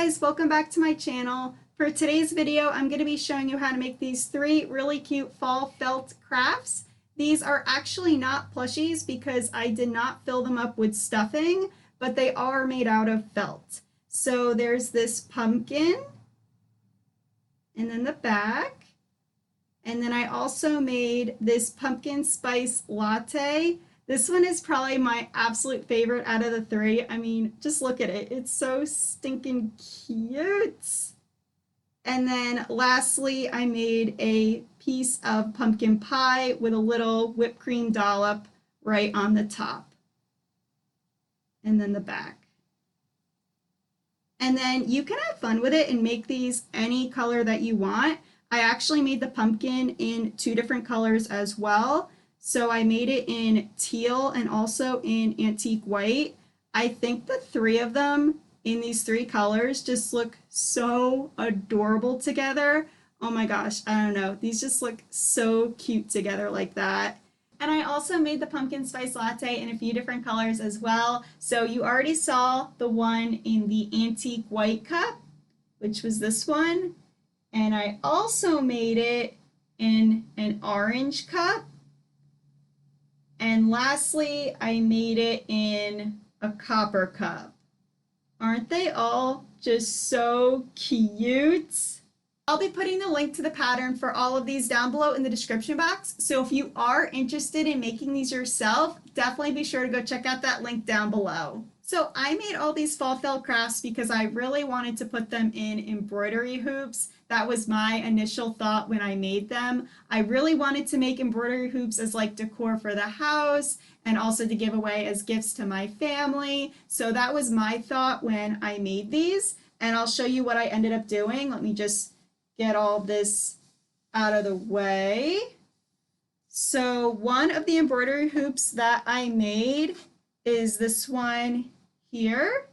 guys, welcome back to my channel. For today's video, I'm going to be showing you how to make these three really cute fall felt crafts. These are actually not plushies because I did not fill them up with stuffing, but they are made out of felt. So there's this pumpkin, and then the back, and then I also made this pumpkin spice latte. This one is probably my absolute favorite out of the three. I mean, just look at it. It's so stinking cute. And then lastly, I made a piece of pumpkin pie with a little whipped cream dollop right on the top. And then the back. And then you can have fun with it and make these any color that you want. I actually made the pumpkin in two different colors as well. So I made it in teal and also in antique white. I think the three of them in these three colors just look so adorable together. Oh my gosh, I don't know. These just look so cute together like that. And I also made the pumpkin spice latte in a few different colors as well. So you already saw the one in the antique white cup, which was this one. And I also made it in an orange cup. And lastly, I made it in a copper cup. Aren't they all just so cute? I'll be putting the link to the pattern for all of these down below in the description box. So if you are interested in making these yourself, definitely be sure to go check out that link down below. So I made all these fall felt crafts because I really wanted to put them in embroidery hoops. That was my initial thought when I made them. I really wanted to make embroidery hoops as like decor for the house and also to give away as gifts to my family. So that was my thought when I made these. And I'll show you what I ended up doing. Let me just get all this out of the way. So one of the embroidery hoops that I made is this one here,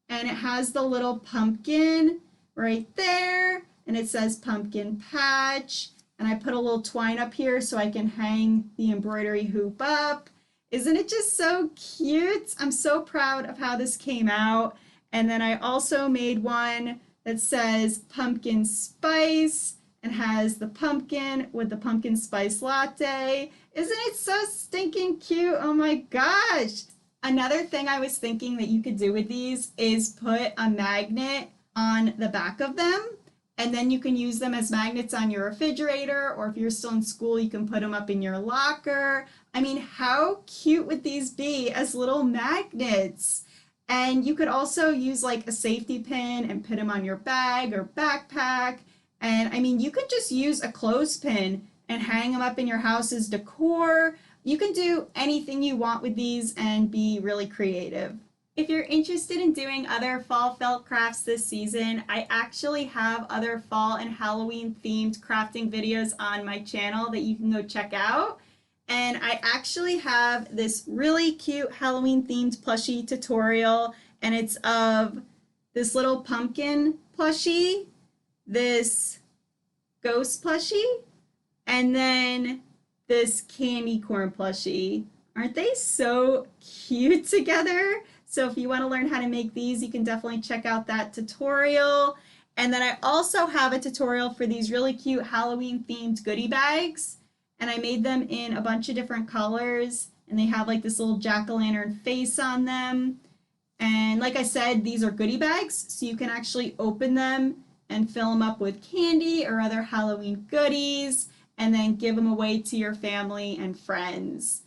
and it has the little pumpkin right there, and it says pumpkin patch, and I put a little twine up here so I can hang the embroidery hoop up. Isn't it just so cute? I'm so proud of how this came out. And then I also made one that says pumpkin spice and has the pumpkin with the pumpkin spice latte. Isn't it so stinking cute? Oh my gosh. Another thing I was thinking that you could do with these is put a magnet on the back of them, and then you can use them as magnets on your refrigerator, or if you're still in school, you can put them up in your locker. I mean, how cute would these be as little magnets? And you could also use like a safety pin and put them on your bag or backpack. And I mean, you could just use a clothespin and hang them up in your house as decor. You can do anything you want with these and be really creative. If you're interested in doing other fall felt crafts this season, I actually have other fall and Halloween themed crafting videos on my channel that you can go check out. And I actually have this really cute Halloween themed plushie tutorial, and it's of this little pumpkin plushie, this ghost plushie, and then this candy corn plushie. Aren't they so cute together? So if you want to learn how to make these, you can definitely check out that tutorial. And then I also have a tutorial for these really cute Halloween themed goodie bags. And I made them in a bunch of different colors, and they have like this little jack-o'-lantern face on them. And like I said, these are goodie bags, so you can actually open them and fill them up with candy or other Halloween goodies, and then give them away to your family and friends.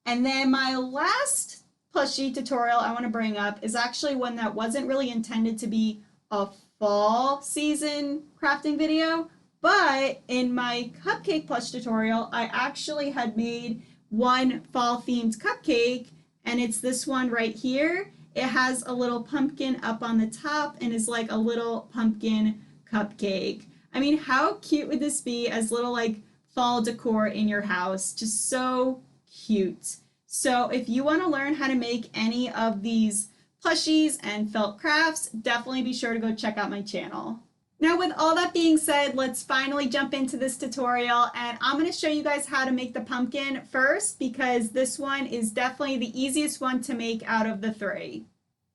And then my last plushie tutorial I want to bring up is actually one that wasn't really intended to be a fall season crafting video, but in my cupcake plush tutorial, I actually had made one fall themed cupcake, and it's this one right here. It has a little pumpkin up on the top and is like a little pumpkin cupcake. I mean, how cute would this be as little like fall decor in your house? Just so cute. So if you want to learn how to make any of these plushies and felt crafts, definitely be sure to go check out my channel. Now with all that being said, let's finally jump into this tutorial, and I'm going to show you guys how to make the pumpkin first because this one is definitely the easiest one to make out of the three.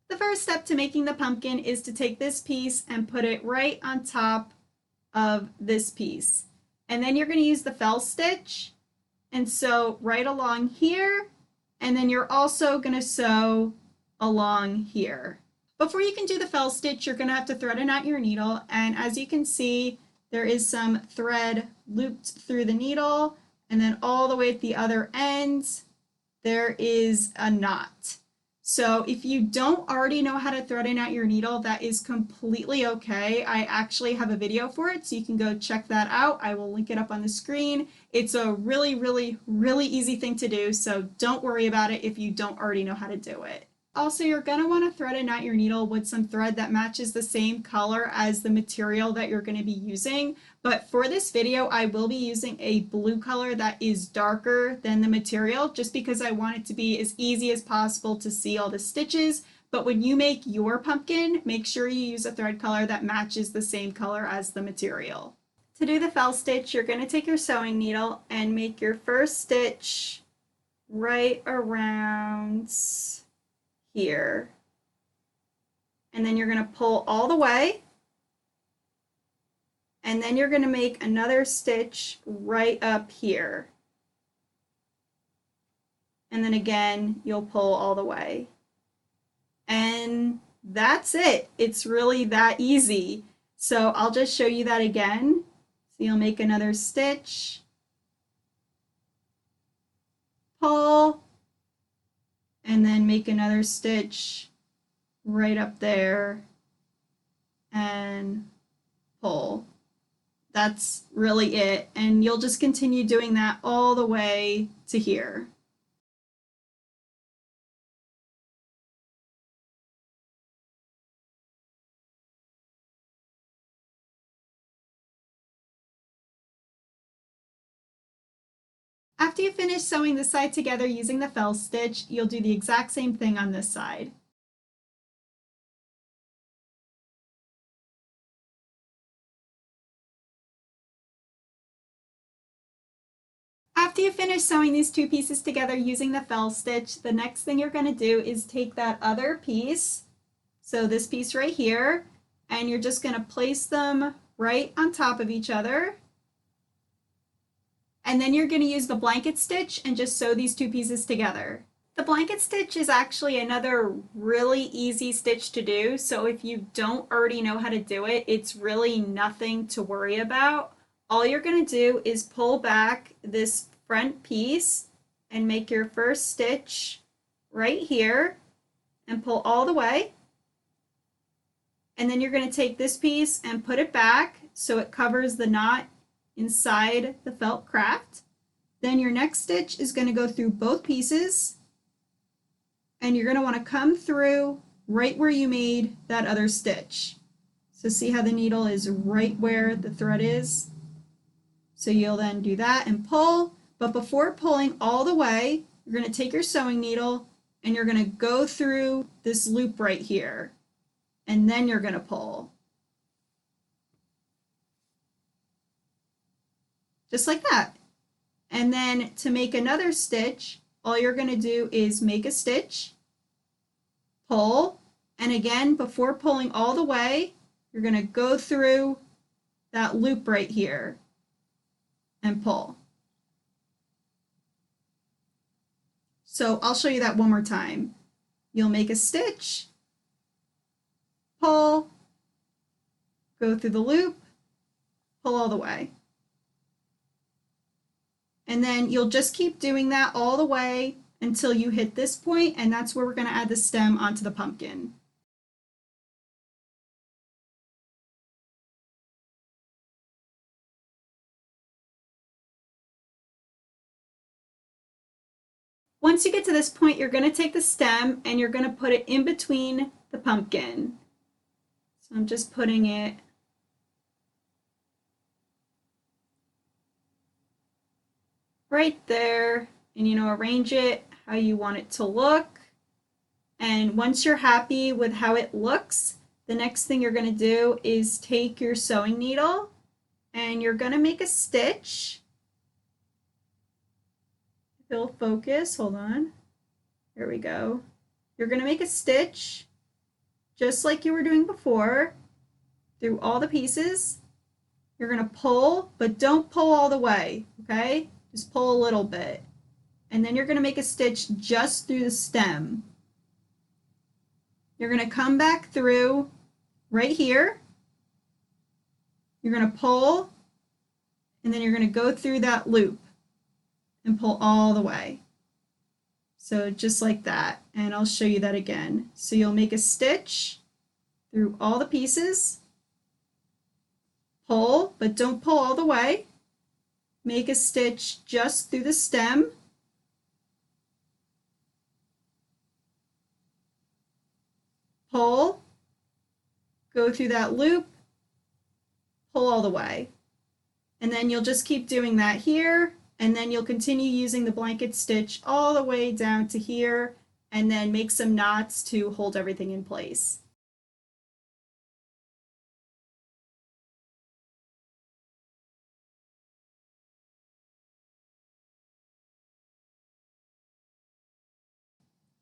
The first step to making the pumpkin is to take this piece and put it right on top of this piece. And then you're going to use the fell stitch and sew right along here. And then you're also going to sew along here. Before you can do the fell stitch, you're going to have to thread a knot your needle. And as you can see, there is some thread looped through the needle. And then all the way at the other end, there is a knot. So if you don't already know how to thread a knot your needle, that is completely okay. I actually have a video for it, so you can go check that out. I will link it up on the screen. It's a really, really, really easy thing to do, so don't worry about it if you don't already know how to do it. Also, you're going to want to thread a knot your needle with some thread that matches the same color as the material that you're going to be using. But for this video, I will be using a blue color that is darker than the material, just because I want it to be as easy as possible to see all the stitches. But when you make your pumpkin, make sure you use a thread color that matches the same color as the material. To do the fell stitch, you're going to take your sewing needle and make your first stitch right around here. And then you're going to pull all the way. And then you're going to make another stitch right up here. And then again, you'll pull all the way. And that's it. It's really that easy. So I'll just show you that again. So you'll make another stitch, pull, and then make another stitch right up there and pull. That's really it. And you'll just continue doing that all the way to here. After you finish sewing this side together using the fell stitch, you'll do the exact same thing on this side. After you finish sewing these two pieces together using the fell stitch, the next thing you're going to do is take that other piece, so this piece right here, and you're just going to place them right on top of each other. And then you're going to use the blanket stitch and just sew these two pieces together. The blanket stitch is actually another really easy stitch to do, so if you don't already know how to do it, it's really nothing to worry about. All you're going to do is pull back this front piece and make your first stitch right here and pull all the way. And then you're going to take this piece and put it back so it covers the knot inside the felt craft. Then your next stitch is going to go through both pieces, and you're going to want to come through right where you made that other stitch. So see how the needle is right where the thread is? So you'll then do that and pull, but before pulling all the way, you're going to take your sewing needle and you're going to go through this loop right here, and then you're going to pull. Just like that. And then to make another stitch, all you're going to do is make a stitch, pull, and again, before pulling all the way, you're going to go through that loop right here and pull. So I'll show you that one more time. You'll make a stitch, pull, go through the loop, pull all the way. And then you'll just keep doing that all the way until you hit this point, and that's where we're going to add the stem onto the pumpkin. Once you get to this point, you're going to take the stem and you're going to put it in between the pumpkin. So I'm just putting it right there, and arrange it how you want it to look. And once you're happy with how it looks, the next thing you're going to do is take your sewing needle and you're going to make a stitch. It'll focus, hold on. There we go. You're going to make a stitch just like you were doing before, through all the pieces. You're going to pull, but don't pull all the way, okay? Just pull a little bit. And then you're going to make a stitch just through the stem. You're going to come back through right here. You're going to pull, and then you're going to go through that loop and pull all the way. So just like that, and I'll show you that again. So you'll make a stitch through all the pieces, pull, but don't pull all the way. Make a stitch just through the stem, pull, go through that loop, pull all the way. And then you'll just keep doing that here, and then you'll continue using the blanket stitch all the way down to here, and then make some knots to hold everything in place.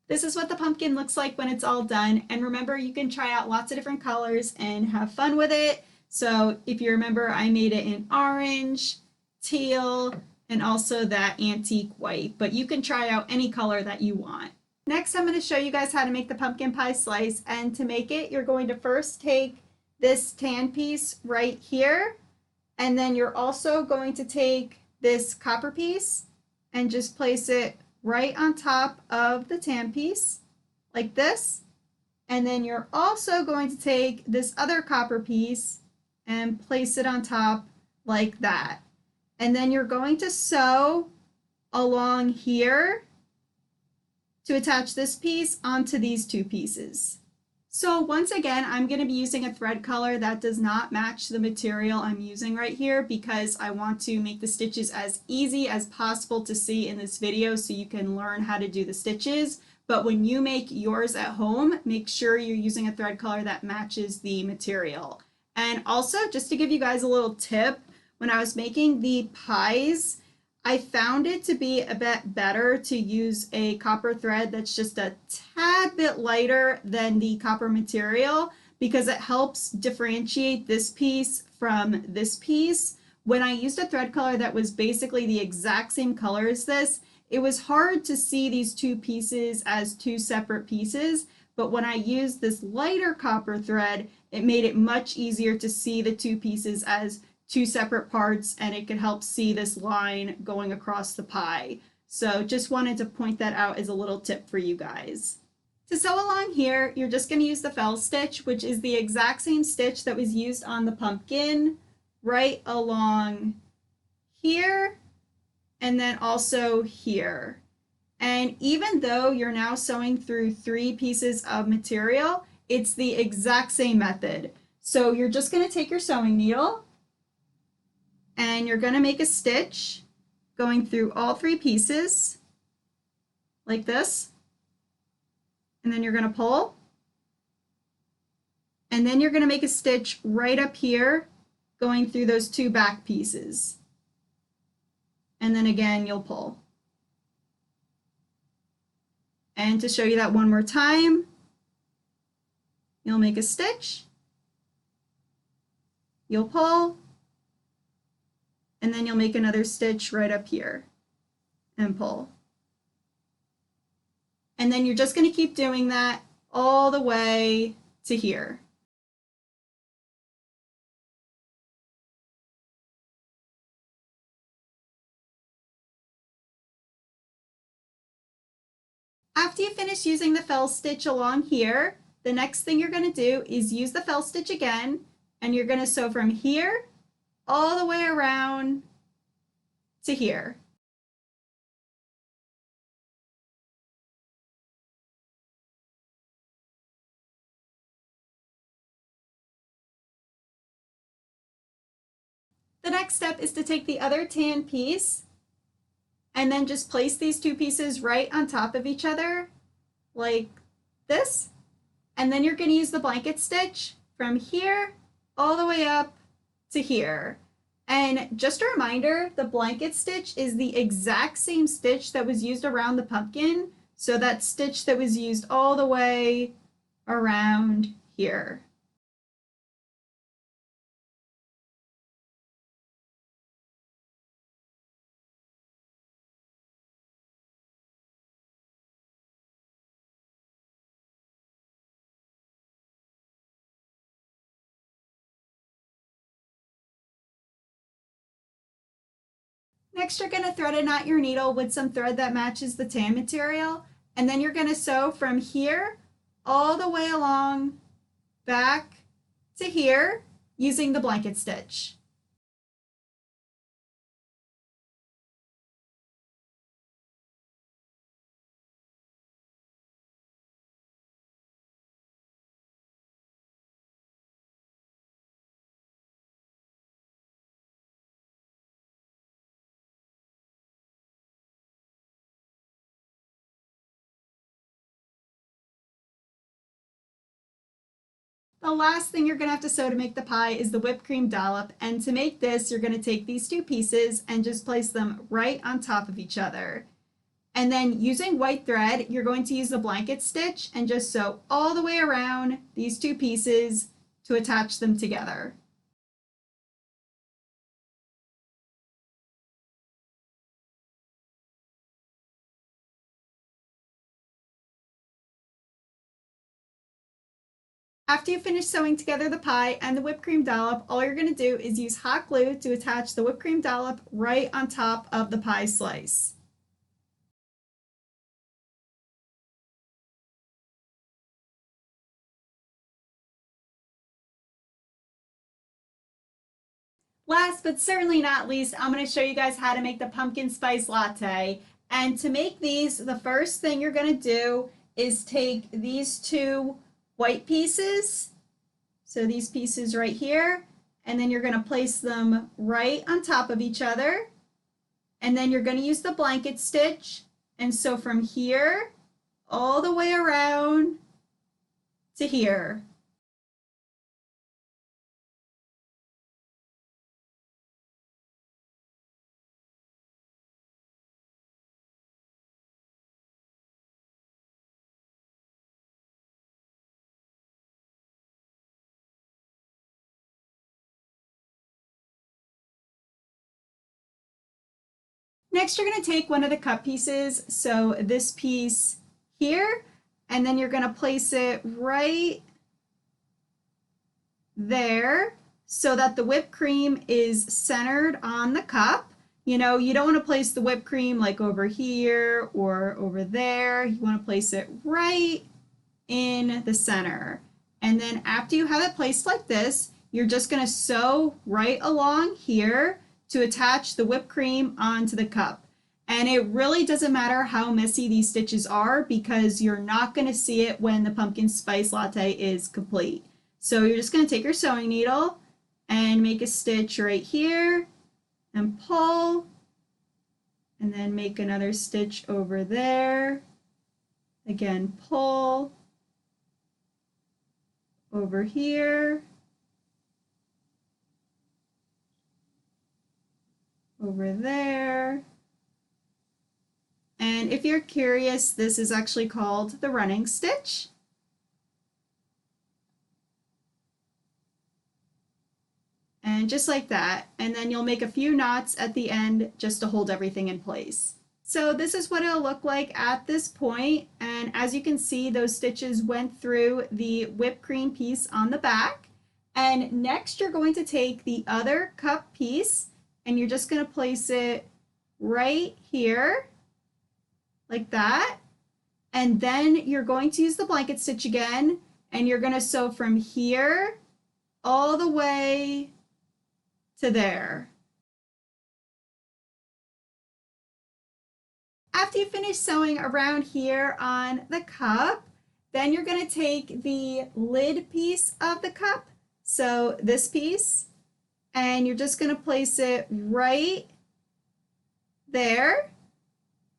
This is what the pumpkin looks like when it's all done. And remember, you can try out lots of different colors and have fun with it. So if you remember, I made it in orange, teal, and also that antique white, but you can try out any color that you want. Next, I'm going to show you guys how to make the pumpkin pie slice. And to make it, you're going to first take this tan piece right here, and then you're also going to take this copper piece and just place it right on top of the tan piece, like this. And then you're also going to take this other copper piece and place it on top like that. And then you're going to sew along here to attach this piece onto these two pieces. So once again, I'm going to be using a thread color that does not match the material I'm using right here because I want to make the stitches as easy as possible to see in this video so you can learn how to do the stitches. But when you make yours at home, make sure you're using a thread color that matches the material. And also, just to give you guys a little tip, when I was making the pies, I found it to be a bit better to use a copper thread that's just a tad bit lighter than the copper material because it helps differentiate this piece from this piece. When I used a thread color that was basically the exact same color as this, it was hard to see these two pieces as two separate pieces, but when I used this lighter copper thread, it made it much easier to see the two pieces as two separate parts, and it could help see this line going across the pie. So just wanted to point that out as a little tip for you guys. To sew along here, you're just going to use the fell stitch, which is the exact same stitch that was used on the pumpkin, right along here, and then also here. And even though you're now sewing through 3 pieces of material, it's the exact same method. So you're just going to take your sewing needle, and you're going to make a stitch going through all 3 pieces like this, and then you're going to pull, and then you're going to make a stitch right up here going through those 2 back pieces, and then again you'll pull. And to show you that one more time, you'll make a stitch, you'll pull, and then you'll make another stitch right up here and pull. And then you're just going to keep doing that all the way to here. After you finish using the fell stitch along here, the next thing you're going to do is use the fell stitch again, and you're going to sew from here all the way around to here. The next step is to take the other tan piece and then just place these 2 pieces right on top of each other like this. And then you're going to use the blanket stitch from here all the way up to here. And just a reminder, the blanket stitch is the exact same stitch that was used around the pumpkin. So that stitch that was used all the way around here. Next, you're going to thread a knot your needle with some thread that matches the tan material, and then you're going to sew from here all the way along back to here using the blanket stitch. The last thing you're going to have to sew to make the pie is the whipped cream dollop, and to make this you're going to take these two pieces and just place them right on top of each other. And then using white thread, you're going to use the blanket stitch and just sew all the way around these two pieces to attach them together. After you finish sewing together the pie and the whipped cream dollop, all you're going to do is use hot glue to attach the whipped cream dollop right on top of the pie slice. Last but certainly not least, I'm going to show you guys how to make the pumpkin spice latte. And to make these, the first thing you're going to do is take these two white pieces, so these pieces right here, and then you're going to place them right on top of each other. And then you're going to use the blanket stitch and sew from here all the way around to here. Next, you're going to take one of the cut pieces, so this piece here, and then you're going to place it right there so that the whipped cream is centered on the cup. You know, you don't want to place the whipped cream like over here or over there. You want to place it right in the center. And then after you have it placed like this, you're just going to sew right along here to attach the whipped cream onto the cup. And it really doesn't matter how messy these stitches are because you're not going to see it when the pumpkin spice latte is complete. So you're just going to take your sewing needle and make a stitch right here and pull, and then make another stitch over there. Again, pull over here, over there. And if you're curious, this is actually called the running stitch. And just like that, and then you'll make a few knots at the end just to hold everything in place. So this is what it'll look like at this point, and as you can see, those stitches went through the whipped cream piece on the back. And next you're going to take the other cup piece and you're just going to place it right here like that, and then you're going to use the blanket stitch again, and you're going to sew from here all the way to there. After you finish sewing around here on the cup, then you're going to take the lid piece of the cup, so this piece, and you're just going to place it right there.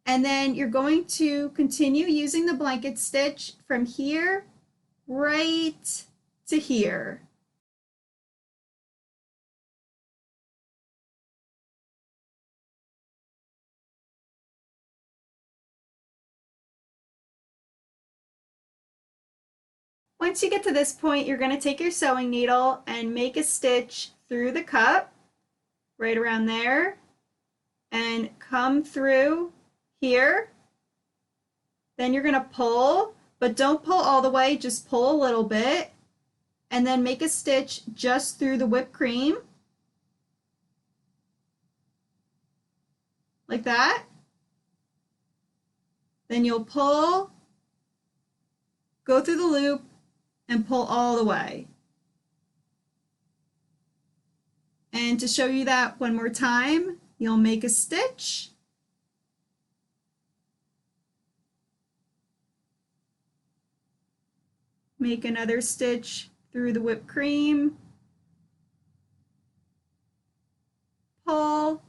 And then you're going to continue using the blanket stitch from here right to here. Once you get to this point, you're going to take your sewing needle and make a stitch through the cup, right around there, and come through here. Then you're going to pull, but don't pull all the way, just pull a little bit, and then make a stitch just through the whipped cream, like that. Then you'll pull, go through the loop, and pull all the way. And to show you that one more time, you'll make a stitch, make another stitch through the whipped cream, pull,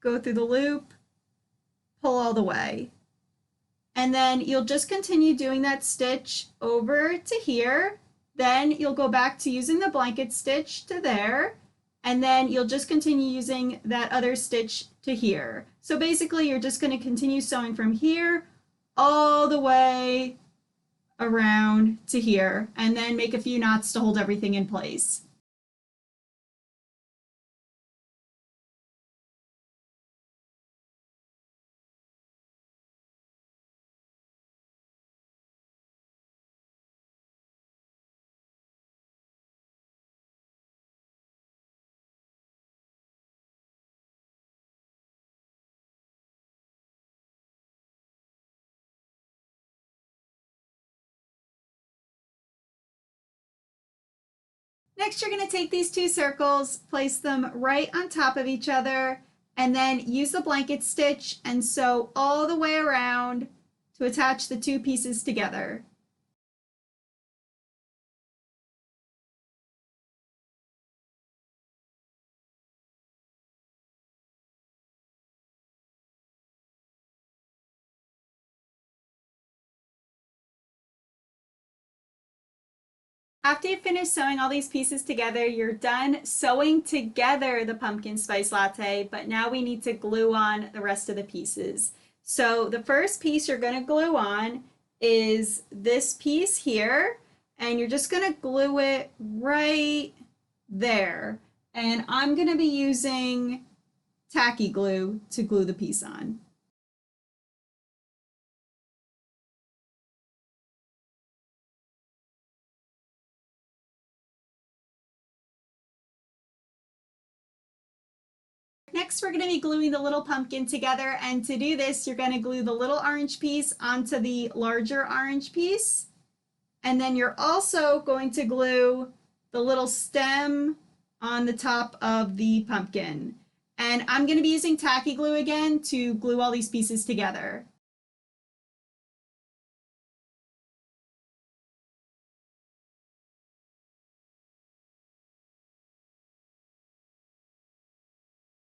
go through the loop, pull all the way. And then you'll just continue doing that stitch over to here. Then you'll go back to using the blanket stitch to there. And then you'll just continue using that other stitch to here. So basically you're just going to continue sewing from here all the way around to here, and then make a few knots to hold everything in place. Next, you're going to take these two circles, place them right on top of each other, and then use the blanket stitch and sew all the way around to attach the two pieces together. After you finish sewing all these pieces together, you're done sewing together the pumpkin spice latte, but now we need to glue on the rest of the pieces. So the first piece you're going to glue on is this piece here, and you're just going to glue it right there. And I'm going to be using tacky glue to glue the piece on. Next, we're going to be gluing the little pumpkin together, and to do this, you're going to glue the little orange piece onto the larger orange piece, and then you're also going to glue the little stem on the top of the pumpkin. And I'm going to be using tacky glue again to glue all these pieces together.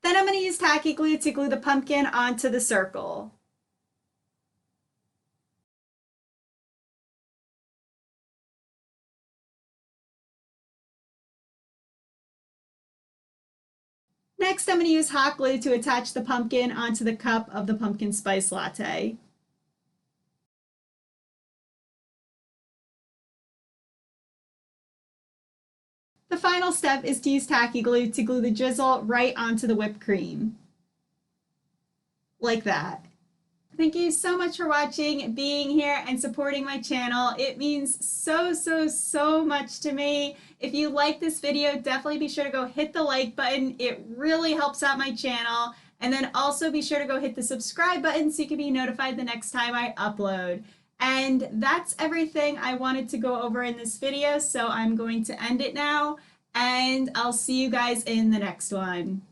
Then I'm going to use tacky glue to glue the pumpkin onto the circle. Next, I'm going to use hot glue to attach the pumpkin onto the cup of the pumpkin spice latte. The final step is to use tacky glue to glue the drizzle right onto the whipped cream. Like that. Thank you so much for watching, being here, and supporting my channel. It means so much to me. If you like this video, definitely be sure to go hit the like button. It really helps out my channel. And then also be sure to go hit the subscribe button so you can be notified the next time I upload. And that's everything I wanted to go over in this video, so I'm going to end it now, and I'll see you guys in the next one.